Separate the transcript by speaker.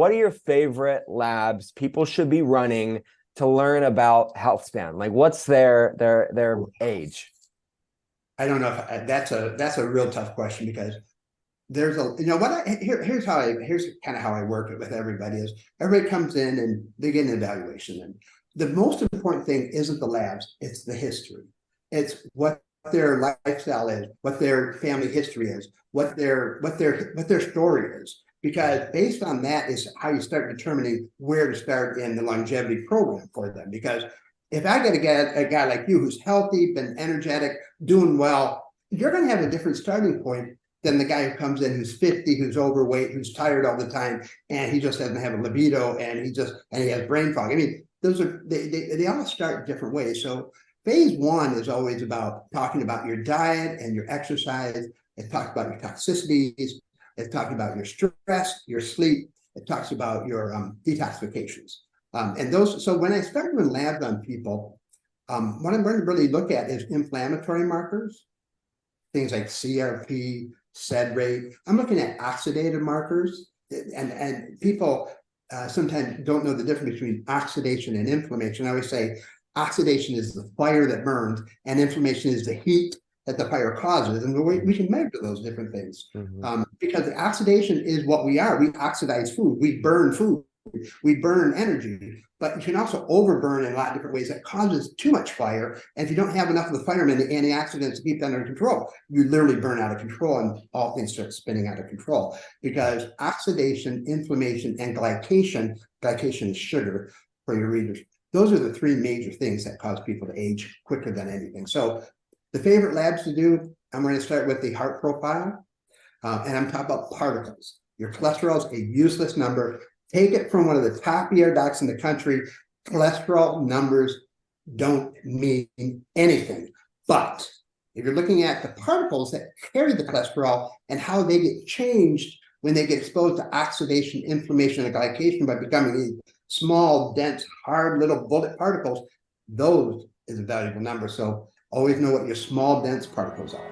Speaker 1: what are your favorite labs people should be running to learn about health span? Like, what's their age?
Speaker 2: I don't know if that's a real tough question because there's here's kind of how I work it with everybody is everybody comes in and they get an evaluation, and the most important thing isn't the labs, it's the history. It's what their lifestyle is, what their family history is, what their story is, because based on that is how you start determining where to start in the longevity program for them. Because if I get a guy like you who's healthy, been energetic, doing well, you're going to have a different starting point than the guy who comes in who's 50, who's overweight, who's tired all the time, and he just doesn't have a libido, and he has brain fog. I mean, they all start different ways. So phase one is always about talking about your diet and your exercise. It talks about your toxicities. It talks about your stress, your sleep. It talks about your detoxifications. So when I start doing labs on people, what I'm going to really look at is inflammatory markers, things like CRP, SED rate. I'm looking at oxidative markers, and people sometimes don't know the difference between oxidation and inflammation. I always say oxidation is the fire that burns, and inflammation is the heat that the fire causes. And we can measure those different things because the oxidation is what we are. We oxidize food. We burn food. We burn energy, but you can also overburn in a lot of different ways that causes too much fire. And if you don't have enough of the firemen, the antioxidants to keep that under control, you literally burn out of control and all things start spinning out of control. Because oxidation, inflammation, and glycation is sugar for your readers. Those are the three major things that cause people to age quicker than anything. So the favorite labs to do, I'm going to start with the heart profile, and I'm talking about particles. Your cholesterol is a useless number. Take it from one of the top ER docs in the country. Cholesterol numbers don't mean anything. But if you're looking at the particles that carry the cholesterol and how they get changed when they get exposed to oxidation, inflammation, and glycation by becoming these small, dense, hard little bullet particles, those is a valuable number. So always know what your small, dense particles are.